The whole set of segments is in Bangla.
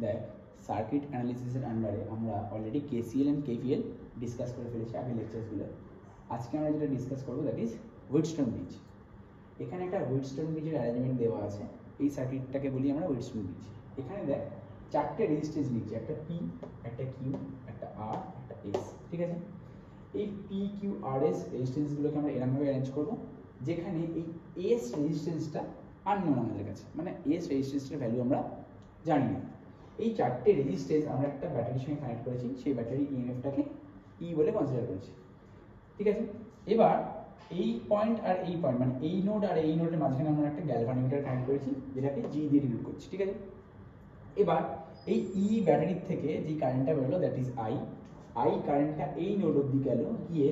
দেখ সার্কিট অ্যানালিসিসের আন্ডারে আমরা already KCL and KVL discuss করে ফেলেছি আগে লেকচারসগুলো। আজকে আমরা যেটা ডিসকাস করবো দ্যাট ইজ হুইটস্টোন ব্রিজ। এখানে একটা হুইটস্টোন ব্রিজের অ্যারেঞ্জমেন্ট দেওয়া আছে, এই সার্কিটটাকে বলি আমরা হুইটস্টোন ব্রিজ। এখানে দেখ চারটে রেজিস্ট্যান্স লিখছি, একটা পি, একটা কিউ, একটা আর, একটা এস। ঠিক আছে, এই পি কিউ আর এস রেজিস্ট্যান্সগুলোকে আমরা এরকমভাবে অ্যারেঞ্জ করবো যেখানে এই এস রেজিস্ট্যান্সটা আননোন আমাদের কাছে, মানে এস রেজিস্ট্যান্সটার ভ্যালু আমরা জানি না। এই চারটে রেজিস্ট্যান্স আমরা একটা ব্যাটারির সঙ্গে কানেক্ট করেছি, সেই ব্যাটারি ইএমএফটাকে ই বলে কনসিডার করেছি। ঠিক আছে, এবার এই পয়েন্ট আর এই পয়েন্ট মানে এই নোড আর এই নোডের মাঝখানে আমরা একটা গ্যালভানোমিটার কানেক্ট করেছি যেটাকে জি দিয়ে ডিনোট করছি। ঠিক আছে, এবার এই ই ব্যাটারির থেকে যে কারেন্টটা বেরোলো দ্যাট ইজ আই, আই কারেন্টটা এই নোড অবধি গেল, গিয়ে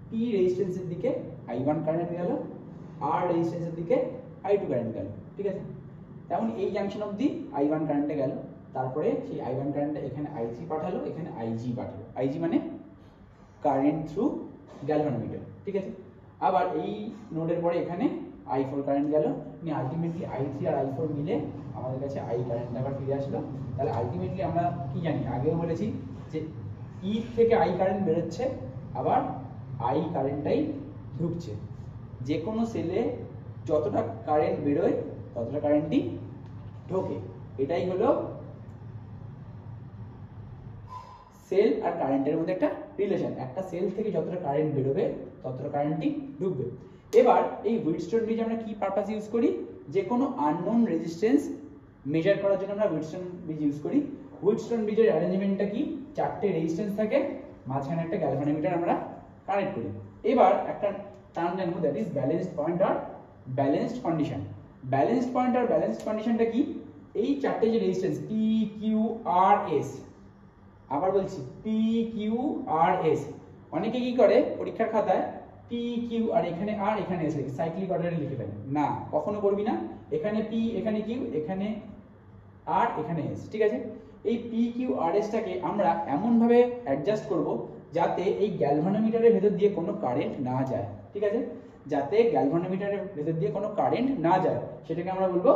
পি রেজিস্ট্যান্সের দিকে I1 কারেন্ট গেল, আর রেজিস্ট্যান্সের দিকে I2 কারেন্ট গেল। ঠিক আছে, তেমন এই জাংশন অবধি I1 কারেন্টটা গেল, তারপরে সেই I1 কারেন্টটা এখানে I3 পাঠালো, এখানে IG পাঠালো। IG মানে কারেন্ট থ্রু গ্যালভানোমিটার। ঠিক আছে, আবার এই নোডের পরে এখানে I4 কারেন্ট গেল, মানে আলটিমেটলি I3 আর I4 মিলে আমাদের কাছে I কারেন্ট আবার ফিরে আসলো। তাহলে আলটিমেটলি আমরা কি জানি, আগেও বলেছি যে ই থেকে I কারেন্ট বেরোচ্ছে, আবার I কারেন্টটাই ঢুকছে। যে কোনো সেলে যতটা কারেন্ট বেরোয় ততটা কারেন্টই ঢোকে। এটাই হলো সেল আর কারেন্টের মধ্যে একটা রিলেশন। একটা সেল থেকে যতটা কারেন্ট বেরোবে ততটা কারেন্টই ঢুকবে। এবার এই হুইটস্টোন ব্রিজ আমরা কি পারপাস ইউজ করি, যে কোনো আননোন রেজিস্ট্যান্স মেজার করার জন্য আমরা হুইটস্টোন ব্রিজ ইউজ করি। হুইটস্টোন ব্রিজের অ্যারেঞ্জমেন্টটা কি, চারটে রেজিস্ট্যান্স থাকে, মাঝখানে একটা গ্যালভানোমিটার আমরা কানেক্ট করি। এবার একটা টার্ম জানবো দ্যাট ইজ ব্যালেন্সড পয়েন্ট আর ব্যালেন্সড কন্ডিশন। ব্যালেন্সড পয়েন্ট আর ব্যালেন্সড কন্ডিশনটা কি, এই চারটে যে resistance P Q R S, আবার বলছি পি কিউ আর এস, অনেকে কি করে পরীক্ষার খাতায় পি কিউ আর এখানে আর এখানে এস লিখে সাইক্লিক অর্ডারে লিখে ফেলে। না, কখনো করবি না। এখানে পি, এখানে কিউ, এখানে আর, এখানে এস। ঠিক আছে, এই পি কিউ আর এসটাকে আমরা এমনভাবে অ্যাডজাস্ট করব যাতে এই গ্যালভানোমিটারের ভেতর দিয়ে কোনো কারেন্ট না যায়। ঠিক আছে, যাতে গ্যালভানোমিটারের ভেতর দিয়ে কোনো কারেন্ট না যায় সেটাকে আমরা বলবো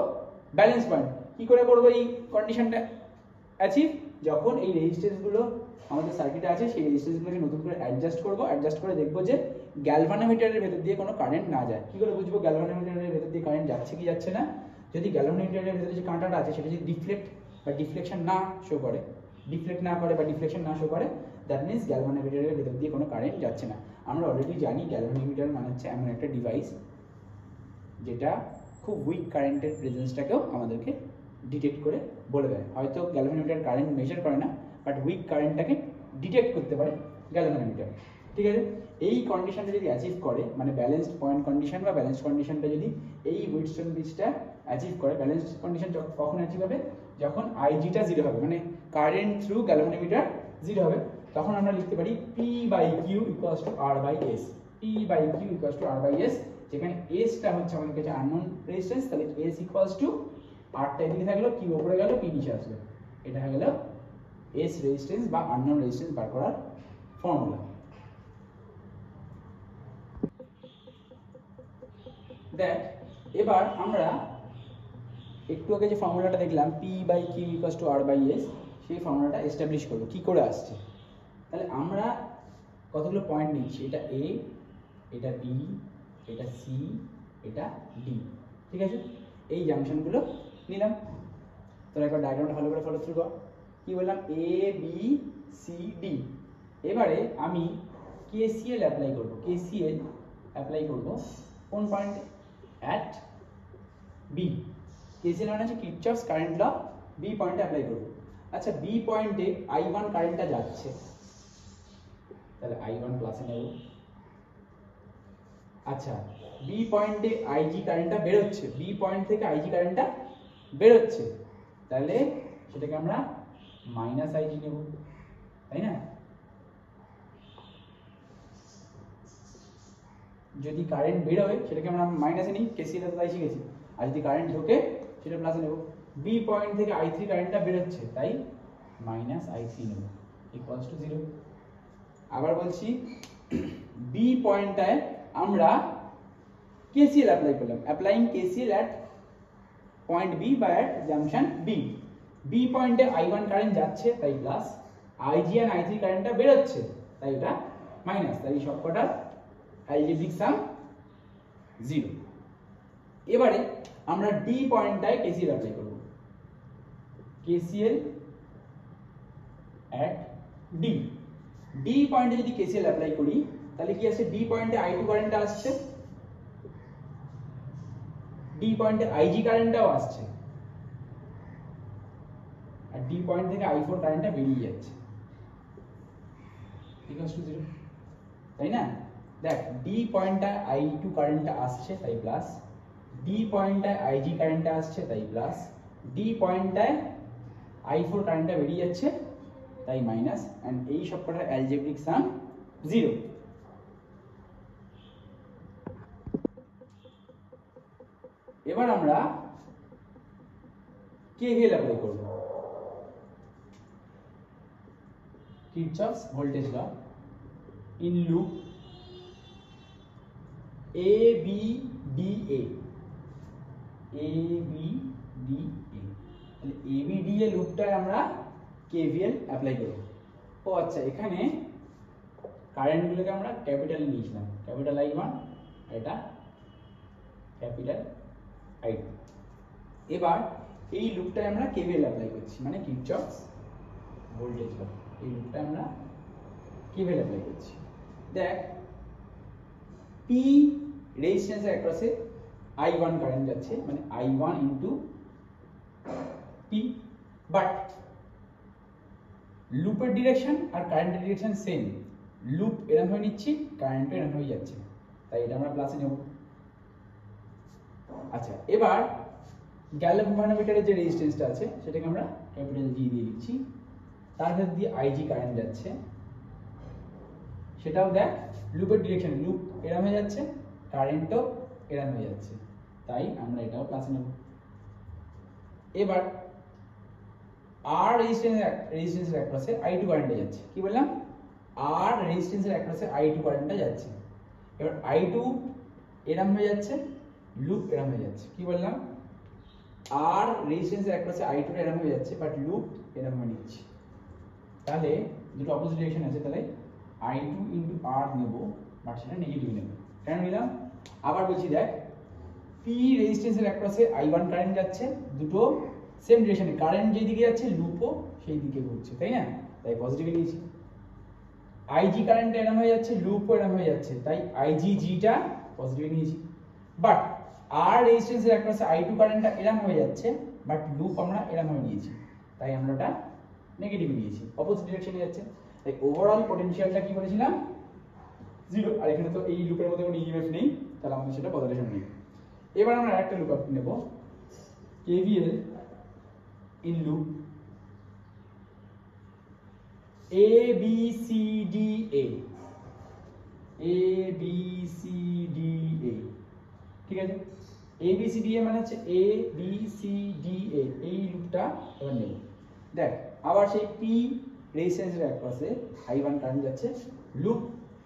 ব্যালেন্স পয়েন্ট। কি করে করবো এই কন্ডিশনটা অ্যাচিভ, যখন এই রেজিস্ট্যান্সগুলো আমাদের সার্কিটে আছে সেই রেজিস্ট্যান্সগুলোকে নতুন করে অ্যাডজাস্ট করবো, অ্যাডজাস্ট করে দেখবো যে গ্যালভানোমিটারের ভেতর দিয়ে কোনো কারেন্ট না যায়। কি করে বুঝবো গ্যালভানোমিটারের ভেতর দিয়ে কারেন্ট যাচ্ছে কি যাচ্ছে না, যদি গ্যালভানোমিটারের ভেতরে যে কাঁটাটা আছে সেটা যদি ডিফ্লেক্ট বা ডিফ্লেকশন না শো করে, ডিফ্লেক্ট না করে বা ডিফ্লেকশন না শো করে, দ্যাট মিনস গ্যালভানোমিটারের ভেতর দিয়ে কোনো কারেন্ট যাচ্ছে না। আমরা অলরেডি জানি গ্যালভানোমিটার মানে হচ্ছে এমন একটা ডিভাইস যেটা খুব উইক কারেন্টের প্রেজেন্সটাকেও আমাদেরকে ডিটেক্ট করে বলে দেয়। হয়তো গ্যালভানোমিটার কারেন্ট মেজার করে না, বাট উইক কারেন্টটাকে ডিটেক্ট করতে পারে গ্যালভানোমিটার। ঠিক আছে, এই কন্ডিশনটা যদি অ্যাচিভ করে, মানে ব্যালেন্সড পয়েন্ট কন্ডিশন বা ব্যালেন্স কন্ডিশনটা যদি এই হুইটস্টোন ব্রিজটা অ্যাচিভ করে, ব্যালেন্স কন্ডিশন কখন অ্যাচিভ হবে, যখন আইজিটা 0 হবে, মানে কারেন্ট থ্রু গ্যালভানোমিটার 0 হবে, তখন আমরা লিখতে পারি P by Q equals to R by S. P by Q equals to R by S, যেখানে এসটা হচ্ছে আমাদের কাছে আননোন রেজিস্ট্যান্স, তাহলে এস ইকুয়ালস টু আরটা এদিকে থাকলো, কিউ উপরে গেল, পি নিচে আসলো। এটা হয়ে গেল এস রেজিস্ট্যান্স বা আননোন রেজিস্ট্যান্স বার করার ফর্মুলা। দেখ এবার আমরা একটু আগে যে ফর্মুলাটা দেখলাম P by Q equals to R by S, সেই ফর্মুলাটা এস্টাবলিশ করবো কি করে আসছে। তাহলে আমরা কতগুলো পয়েন্ট নিচ্ছি, এটা এ, এটা বি, এটা সি, এটা ডি। ঠিক আছে, এই জাংশনগুলো নিলাম। তোরা একবার ডায়াগ্রামটা ভালো করে ফলো থ্রু কর। কি বললাম, এ বি সি ডি। এবারে আমি কেসিএল অ্যাপ্লাই করব। কেসিএল অ্যাপ্লাই করব কোন পয়েন্টে, অ্যাট বি। কেসিএল মানে হচ্ছে কিরচফস কারেন্ট ল, বি পয়েন্টে অ্যাপ্লাই করব। আচ্ছা, বি পয়েন্টে I1 কারেন্টটা যাচ্ছে, তাহলে I1 প্লাসে নেব। আচ্ছা, বি পয়েন্টে আইজি কারেন্টটা বেরোচ্ছে, বি পয়েন্ট থেকে আইজি কারেন্টটা বেরোচ্ছে, তাহলে সেটাকে আমরা মাইনাস আইজি নেব, তাই না? যদি কারেন্ট বেরোয় সেটাকে আমরা মাইনাসে নিই, কেসিএল তাই শিখেছি। আর যদি কারেন্ট ঢোকে সেটা প্লাসে নেব। বি পয়েন্ট থেকে I3 কারেন্টটা বেরোচ্ছে, তাই মাইনাস I3 নেব, ইকুয়ালস টু 0। আবার বলছি, বি পয়েন্টটায় আমরা কেসিএল অ্যাপ্লাই করলাম, applying KCL at point B বা অ্যাট জাংশন বি। বি পয়েন্টে I1 কারেন্ট যাচ্ছে তাই প্লাস, IG আর I3 কারেন্টটা বের হচ্ছে তাই এটা মাইনাস, তাই সবকটা অ্যালজেব্রিক সাম 0। এবারে আমরা ডি পয়েন্টটায় কেসিএল অ্যাপ্লাই করব। কেসিএল at ডি, ডি পয়েন্টে যদি কেসিএল অ্যাপ্লাই করি তাহলে কি আছে, ডি পয়েন্টে I2 কারেন্টটা আসছে, ডি পয়েন্টে IG কারেন্টটাও আসছে, আর ডি পয়েন্ট থেকে I4 কারেন্টটা বেরিয়ে যাচ্ছে, ইকুয়ালস টু 0, তাই না? দেখ ডি পয়েন্টটা I2 কারেন্টটা আসছে তাই প্লাস, ডি পয়েন্টটায় IG কারেন্টটা আসছে তাই প্লাস, ডি পয়েন্টটায় I4 কারেন্টটা বেরিয়ে যাচ্ছে তাই মাইনাস, এন্ড এই সবকটার অ্যালজেব্রিক সাম 0। এবার আমরা কেভিএল অ্যাপ্লাই করব। Kirchhoff's voltage law in loop A B D A, A B D A, তাহলে এ বি ডি এ লুপটায় আমরা কেভিএল অ্যাপ্লাই করব। ও আচ্ছা, এখানে কারেন্টগুলোকে আমরা ক্যাপিটাল নিয়েছিলাম, ক্যাপিটাল I1, এটা ক্যাপিটাল I2। এবার এই লুপটায় আমরা কেভিএল অ্যাপ্লাই করছি, মানে কিরচফস ভোল্টেজ ল, এই লুপটায় আমরা কেভিএল অ্যাপ্লাই করছি। দেখ পি রেজিস্ট্যান্সের অ্যাক্রসে I1 কারেন্ট যাচ্ছে, মানে I1 ইনটু পি, বাট লুপের ডিরেকশন আর কারেন্টের ডিরেকশন সেম, লুপ এরকম ভাবে নিচ্ছি, কারেন্ট এরকম হয়ে যাচ্ছে, তাই এটা আমরা প্লাসে নেব। আচ্ছা, এবার গ্যালোভানোমিটারের যে রেজিস্ট্যান্সটা আছে সেটাকে আমরা ক্যাপিটাল জি দিয়ে দিচ্ছি, তার ভেতর দিয়ে IG কারেন্ট যাচ্ছে, সেটাও দেখ লুপের ডিরেকশন, লুপ এরকম হয়ে যাচ্ছে, কারেন্টও এরকম হয়ে যাচ্ছে, তাই আমরা এটাও প্লাসে নেব। এবার আর রেজিস্ট্যান্সের অ্যাক্রসে I2 কারেন্টটা যাচ্ছে, কি বললাম, আর রেজিস্ট্যান্সের অ্যাক্রসে I2 কারেন্টটা যাচ্ছে, এবার I2 এরকম হয়ে যাচ্ছে, লুপ এরকম হয়ে যাচ্ছে, কি বললাম, আর রেজিস্ট্যান্সের অ্যাক্রসে I2 এরকম হয়ে যাচ্ছে, বাট লুপ এরকম হয়ে নিচ্ছে, তাহলে দুটো অপোজিট ডিরেকশন আছে, তাহলে I2 ইনটু R নেব, বাট সেটা নেগেটিভ নেব। কেন নিলাম আবার বলছি, দেখ পি রেজিস্ট্যান্সের অ্যাক্রসে I1 কারেন্ট যাচ্ছে, দুটো সেম ডিরেকশনে, কারেন্ট যেই দিকে যাচ্ছে লুপও সেই দিকে ঘুরছে, তাই না, তাই পজিটিভ নিয়েছি। IG কারেন্টটা এরকম হয়ে যাচ্ছে, লুপও এরকম হয়ে যাচ্ছে, তাই IGG-টা পজিটিভ নিয়েছি। বাট আর রেজিস্ট্যান্সের অ্যাক্রসে I2 কারেন্টটা এরকম হয়ে যাচ্ছে, বাট লুপ আমরা এরকম হয়ে নিয়েছি, তাই আমরা ওটা নেগেটিভ নিয়েছি, অপোজিট ডিরেকশনে যাচ্ছে, তাই ওভারঅল পটেনশিয়ালটা কি বলেছিলাম 0, আর এখানে তো এই লুপের মধ্যে কোনো ইএমএফ নেই, তাহলে আমাদের সেটা বদলাতে নেই। এবার আমরা আরেকটা লুপ নেব, KVL in loop A B C D A, A B C D A, ঠিক আছে, A B C D A মানে হচ্ছে A B C D A, এই লুপটা এবার নেব। দেখ আবার সেই পি রেজিস্ট্যান্সের অ্যাক্রসে I1 কারেন্ট যাচ্ছে, লুপ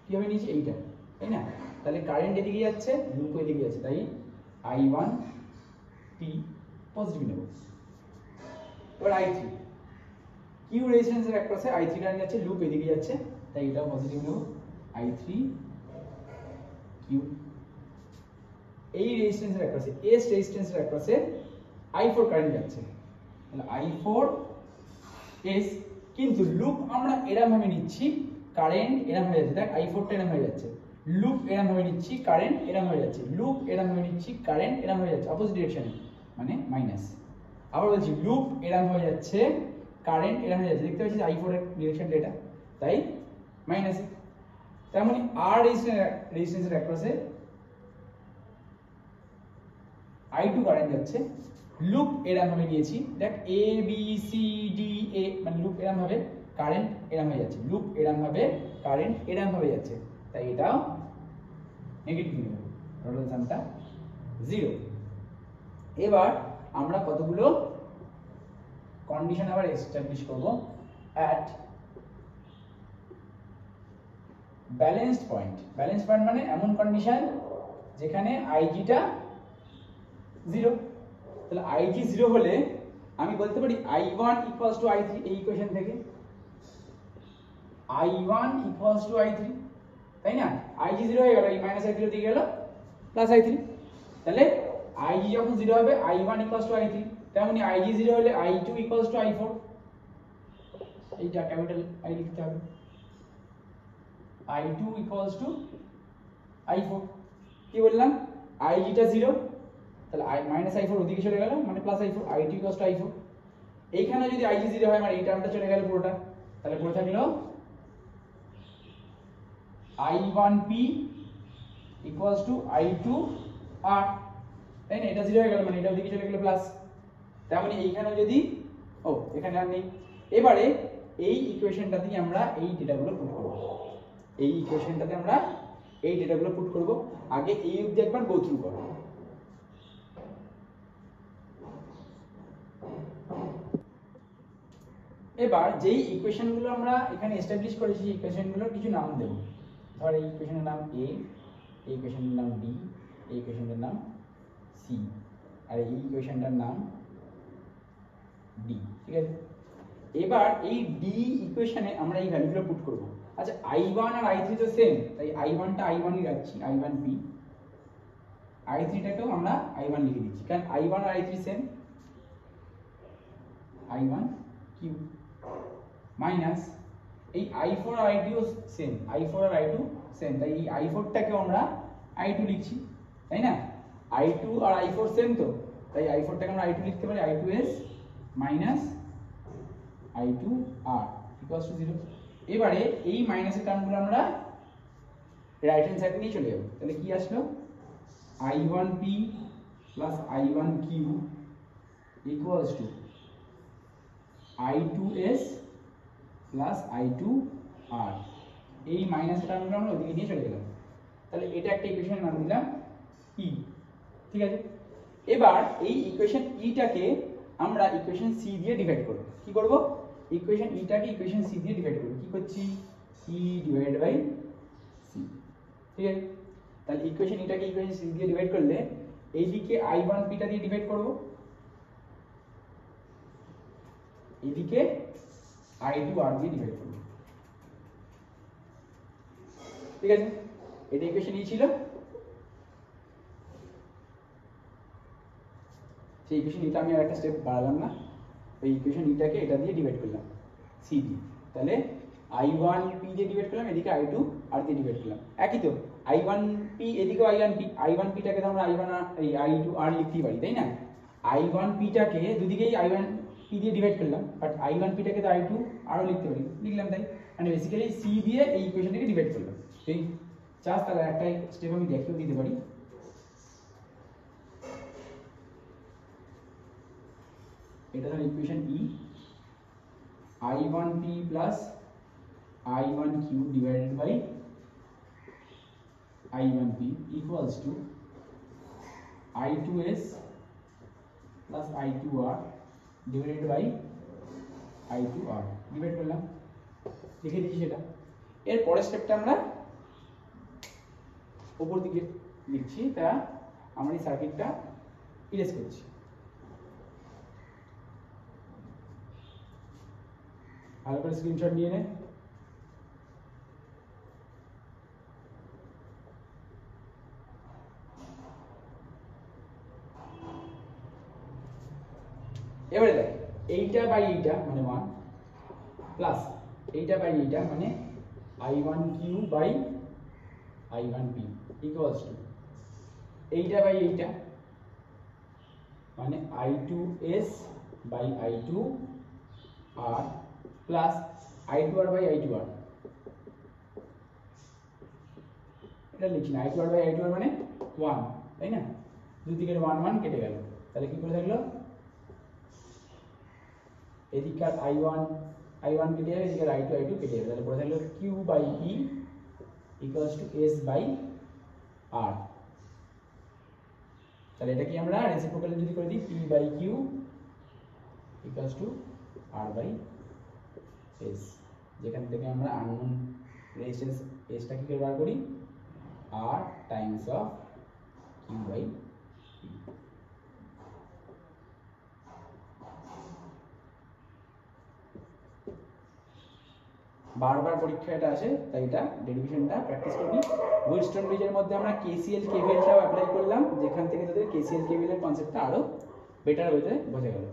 কিভাবে নিয়েছি এইটা, তাই না, তাহলে কারেন্ট এদিকে যাচ্ছে, লুপ এদিকে যাচ্ছে, তাই I1 P পজিটিভ নেব। এবার I3 কিউ রেজিস্ট্যান্সের অ্যাক্রসে I3 কারেন্ট যাচ্ছে, লুপ এদিকে যাচ্ছে, তাই এটাও পজিটিভ নেব, I3 কিউ। এই রেজিস্ট্যান্সের অ্যাক্রসে এস রেজিস্ট্যান্সের অ্যাক্রসে I4 কারেন্ট যাচ্ছে, তাহলে I4 এস, কিন্তু লুপ আমরা এরকম ভাবে নিচ্ছি, কারেন্ট এরকম হয়ে যাচ্ছে, দেখ I4টা এরকম হয়ে যাচ্ছে, লুপ এরকম ভাবে নিচ্ছি, কারেন্ট এরকম হয়ে যাচ্ছে, লুপ এরকম ভাবে নিচ্ছি, কারেন্ট এরকম হয়ে যাচ্ছে, অপোজিট ডিরেকশনে, মানে মাইনাস। আবার বলছি লুপ এরকম হয়ে যাচ্ছে, কারেন্ট এরকম হয়ে যাচ্ছে, দেখতে পাচ্ছিস I4 এর ডিরেকশনটা এটা, তাই মাইনাস। তার মানে আর রেজিস্ট্যান্সের অ্যাক্রসে I2 কারেন্ট যাচ্ছে, লুপ এরকম ভাবে নিয়েছি, দেখ এ বি সি ডি এ, মানে লুপ এরকম ভাবে, কারেন্ট এরকম হয়ে যাচ্ছে, লুপ এরকম ভাবে, কারেন্ট এরকম ভাবে যাচ্ছে, তাই এটাও নেগেটিভ নেব, রোটেশনটা 0। এবার আমরা কতগুলো কন্ডিশন আবার এস্টাবলিশ করব at balanced point. Balanced point মানে এমন কন্ডিশন যেখানে IG টা 0, তাহলে IG 0 হলে আমি বলতে পারি I1 ইকুয়ালস টু I3 এই ইকুয়েশন থেকে I1 ইকুয়ালস টু I3, তাই না? IG 0 হয়ে গেল, এই মাইনাস I0 দিকে গেল প্লাস I3, তাহলে IG যখন 0 হবে I1 ইকুয়ালস টু I3, তেমনি IG 0 হলে I2 ইকুয়ালস টু I4, এইটা ক্যাপিটাল I লিখতে হবে, I2 ইকুয়ালস টু I4। কি বললাম? IG টা 0, তাহলে মাইনাস I4 ওদিকে চলে গেল মানে plus I4, I2 equals to I4। এইখানে যদি IG 0 হয় মানে এই টার্মটা চলে গেল পুরোটা, তাহলে পড়ে থাকলো I1P ইকুয়ালস টু I2R, তাই না? এটা 0 হয়ে গেল মানে এটা ওদিকে চলে গেল প্লাস, তেমনি এইখানে যদি এখানে আর নেই। এবারে এই ইকুয়েশনটাতে আমরা এই ডেটাগুলো পুট করব, এই ইকুয়েশনটাতে আমরা এই ডেটাগুলো পুট করব। আগে এই অবধি একবার গো থ্রু করব। এবার যেই ইকুয়েশনগুলো আমরা এখানে এস্টাবলিশ করেছি সেই ইকুয়েশনগুলোর কিছু নাম দেব। ধর এই ইকুয়েশনের নাম A, এই ইকুয়েশনের নাম B, এই ইকুয়েশনের নাম C, আর এই ইকুয়েশনটার নাম D, ঠিক আছে? এবার এই D ইকুয়েশনে আমরা এই ভ্যালুগুলো পুট করব। আচ্ছা, I1 আর I3 তো সেম, তাই I1 টা I1 ই রাখছি, I1P, I3 টাকেও আমরা I1 লিখে দিচ্ছি, কারণ I1 আর I3 সেম, I1Q মাইনাস এই I4 আর I2 সেম, I4 আর I2 সেম, তাই এই I4 টাকেও আমরা I2 লিখছি, তাই না? I2 আর I4 সেম, তো তাই I4 টাকে আমরা I2 লিখতে পারি, I2S minus I2R equals to 0। এবারে এই মাইনাসের টার্মগুলো আমরা রাইট হ্যান্ড সাইডে নিয়ে চলে যাব, তাহলে কি আসলো? I1P plus I1Q equals to I2S plus I2R, এই মাইনাস টার্মগুলো আমরা ওদিকে নিয়ে চলে গেলাম, তাহলে এটা একটা ইকুয়েশনের নাম দিলাম E, ঠিক আছে? এবার এই ইকুয়েশন E টাকে আমরা ইকুয়েশন C দিয়ে ডিভাইড করব। কি করব? ইকুয়েশন E টাকে ইকুয়েশন C দিয়ে ডিভাইড করব। কি করছি? E ডিভাইডেড বাই C, ঠিক আছে? তাহলে ইকুয়েশন E টাকে ইকুয়েশন C দিয়ে ডিভাইড করলে এইদিকে I1P টা দিয়ে ডিভাইড করব, এইদিকে I2R দিয়ে ডিভাইড করব, ঠিক আছে? এটা ইকুয়েশন E ছিল, সেই ইকুয়েশন এটা আমি আর একটা স্টেপ বাড়ালাম না, ওই ইকুয়েশন ইটাকে এটা দিয়ে ডিভাইড করলাম C দিয়ে, তাহলে I1P দিয়ে ডিভাইড করলাম, এদিকে I2R দিয়ে ডিভাইড করলাম, একই তো। I1P এদিকে I1P টাকে তো আমরা I2R লিখতেই পারি, তাই না? I1P টাকে দুদিকেই I1P দিয়ে ডিভাইড করলাম, বাট I1P টাকে তো I2R লিখতে পারি, লিখলাম, তাই মানে বেসিক্যালি C দিয়ে এই ইকুয়েশনটাকে ডিভাইড করলাম। ঠিক চাস তাহলে একটা স্টেপ আমি দেখিয়ে দিতে পারি। এটা হলো equation E, I1P plus I1Q divided by I1P equals to I2S plus I2R divided by I2R, divide করলাম, লিখে দিচ্ছি সেটা। এর পরের স্টেপটা আমরা উপর দিকে লিখছি, তা আমরা এই সার্কিটটা ইরেজ করছি। ভালো করে স্ক্রিনশট নিয়ে নে। এবারে দেখ, এইটা বাই এইটা মানে 1 প্লাস এইটা বাই এইটা মানে I1Q by I1P equals to এইটা বাই এইটা মানে I2S by I2R plus I2R by I2R, এটা লিখছি না, I2R বাই I2R মানে 1, তাই না? দুই দিকের 1 1 কেটে গেল, তাহলে কি করে থাকলো? এদিককার I1 কেটে যাবে, এদিকের I2 কেটে যাবে, তাহলে পড়ে থাকলো Q by E equals to S by R। তাহলে এটা কি আমরা রেসিপ্রোকাল যদি করে দিই, P by Q equals to R by S, যেখান থেকে আমরা আননোন রেজিস্ট্যান্স S টা কি করে বার করি? R times of Q by P। বারবার পরীক্ষা এটা আসে, তাই এটা ডেরিভেশনটা প্র্যাকটিস করবি। হুইটস্টোন ব্রিজের মধ্যে আমরা কেসিএল কেভিএলটাও অ্যাপ্লাই করলাম, যেখান থেকে তোদের কেসিএল কেভিএল এর কনসেপ্টটা আরো বেটার ওয়েতে বোঝা গেল।